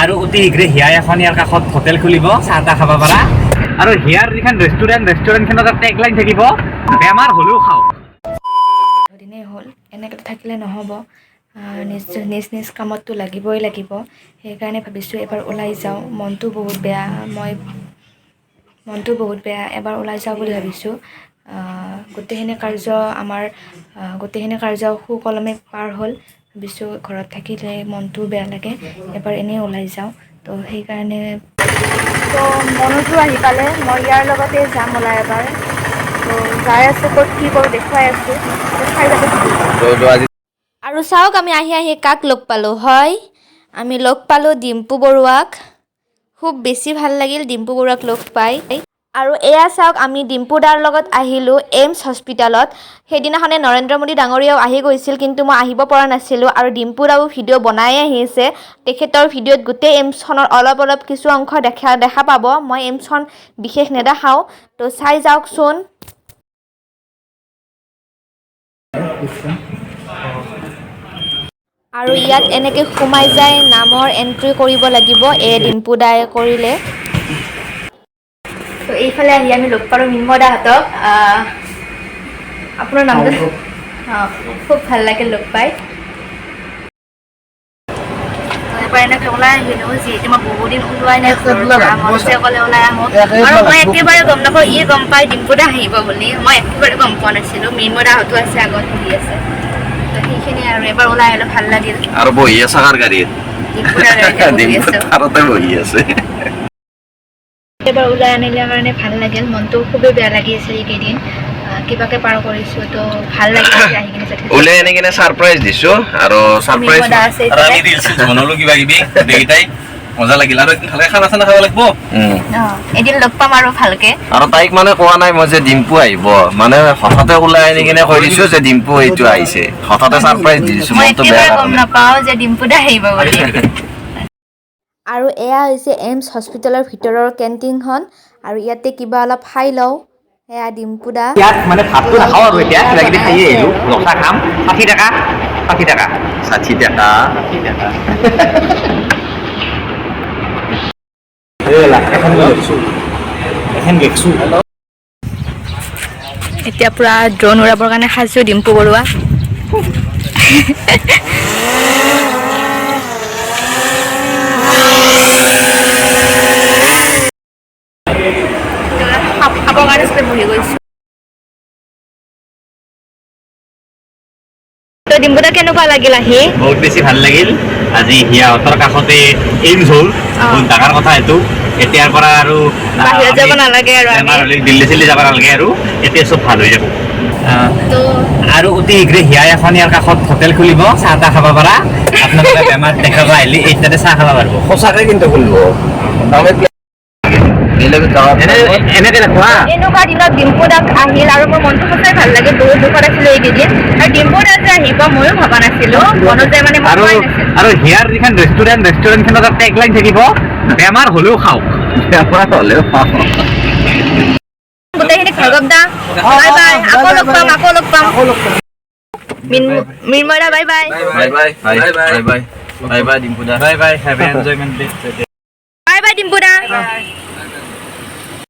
আৰু অতি শীঘ্ৰে হিয়া এখন ইয়াৰ কাষত হোটেল খুলিব চাহ তাহ খাব পাৰা আৰু হিয়াৰ যিখন ৰেষ্টুৰেণ্টখনত টেগলাইন থাকিব বেমাৰ হ'লেও খাওক দিনেই হ'ল এনেকৈ থাকিলে নহ'ব নিজ কামততো লাগিবই লাগিব সেইকাৰণে ভাবিছোঁ এবাৰ ওলাই যাওঁ মনটো বহুত বেয়া এবাৰ ওলাই যাওঁ বুলি ভাবিছোঁ গোটেইখিনি কাৰ্য সুকলমে পাৰ হ'ল ভাবিছোঁ ঘৰত থাকিলে মনটো বেয়া লাগে এবাৰ এনেই ওলাই যাওঁ তো সেইকাৰণে তো মনোজো আহি পালে মই ইয়াৰ লগতে যাম ওলাই এবাৰ তো যাই আছোঁ ক'ত কি কৰোঁ দেখুৱাই আছোঁ চাই যাব আৰু চাওক আমি আহি কাক লগ পালোঁ হয় আমি লগ পালোঁ ডিম্পু বৰুৱাক খুব বেছি ভাল লাগিল ডিম্পু বৰুৱাক লগ পাই আৰু এয়া চাওক আমি ডিম্পু দাৰ লগত আহিলোঁ এইমছ হস্পিটালত সেইদিনাখনে নৰেন্দ্ৰ মোদী ডাঙৰীয়াও আহি গৈছিল কিন্তু মই আহিব পৰা নাছিলোঁ আৰু ডিম্পু দাও ভিডিঅ' বনাই আহিছে তেখেতৰ ভিডিঅ'ত গোটেই এইমছখনৰ অলপ কিছু অংশ দেখা পাব মই এইমছখন বিশেষ নেদেখাওঁ তো চাই যাওকচোন আৰু ইয়াত এনেকৈ সোমাই যায় নামৰ এণ্ট্ৰি কৰিব লাগিব ডিম্পু দাই কৰিলে তো এইফালে আহি আমি লগ পালোঁ মিন্মদাহঁতক আপোনাৰ নামটো খুব ভাল লাগিল লগ পাই এবাৰ এনেকৈ ওলাই আহিলোঁ যিহেতু মই বহুদিন ওলোৱাই নাই অকলে ওলাই আহোঁ আৰু মই একেবাৰে গম নাপাওঁ গম পাই ডিম্পুদা আহিব বুলি মই একেবাৰে গম পোৱা নাছিলোঁ মিন্মদাহঁতো আছে আগত বহি আছে তো সেইখিনি আৰু এবাৰ ওলাই আহিলোঁ ভাল লাগিল আৰু বহি আছে কাৰ গাড়ীত ডিম্পুদাৰ বহি আছে এবাৰ ওলাই আনিলে কাৰণে ভাল লাগিল মনটো খুবেই বেয়া লাগি আছে এইকেইদিন কিবাকে পাৰ কৰিছোঁ তো ভাল লাগিছে আহি কিনে ওলাই আনি কিনে ছাৰপ্ৰাইজ দিছোঁ আৰু ছাৰপ্ৰাইজ আমি ৰিলছ বনালোঁ কিবা কিবি গোটেইকেইটাই মজা লাগিল আৰু ভালকৈ খানা চানা খাব লাগিব এদিন লগ পাম আৰু ভালকে আৰু তাইক মানে কোৱা নাই মই যে ডিম্পু আহিব মানে হঠাতে ওলাই আনি কিনে কৈ দিছোঁ যে ডিম্পু এইটো আহিছে হঠাতে ছাৰপ্ৰাইজ দি দিছোঁ মনটো বেয়া গম নাপাওঁ যে ডিম্পুদা আহিব বুলি আৰু এয়া হৈছে এইমছ হস্পিটেলৰ ভিতৰৰ কেণ্টিনখন আৰু ইয়াতে কিবা অলপ খাই লওঁ এয়া ডিম্পু দা ইয়াত মানে ভাতটো নাখাওঁ আৰু এতিয়া কিবা কিবি খায়ে আহিলোঁ লচা খাম 60 টকা এতিয়া পুৰা ড্ৰোন উৰাবৰ কাৰণে সাজু ডিম্পু বৰুৱা খাবৰ কাৰণে চবে বহি গৈছোঁ তো ডিম্পুদা কেনেকুৱা লাগিল আহি বহুত বেছি ভাল লাগিল আজি হিয়াহঁতৰ কাষতে এইমছ হ'ল বহুত ডাঙৰ কথা এইটো এতিয়াৰ পৰা আৰু বাহিৰত যাব নালাগে আৰু দিল্লী চিল্লী যাব নালাগে আৰু এতিয়া চব ভাল হৈ যাব আৰু অতি শীঘ্ৰে হিয়া এখন ইয়াৰ কাষত হোটেল খুলিব চাহ তাহ খাব পাৰা আপোনালোকে বেমাৰ দেখাব আহিলে এইটাতে চাহ খাব পাৰিব সঁচাকৈ কিন্তু খুলিব এনেকুৱা দিনত ডিম্পুদা আহিল আৰু মোৰ মনটো সঁচাই ভাল লাগে বহুত দুখত আছিলোঁ এইকেইদিন আৰু ডিম্পুদা যে আহিব ময়ো ভবা নাছিলোঁ মনত যে মানে আৰু হিয়াৰ যিখন ৰেষ্টুৰেণ্টখনত টেগলাইন থাকিব বেমাৰ হ'লেও খাওক গোটেইখিনি খৰ্গব দা বাই বাই আকৌ লগ পাম মিন্ময়দা বাই বাই বাই বাই ডিম্পুদা bye bye have enjoyment day bye bye ডিম্পুদা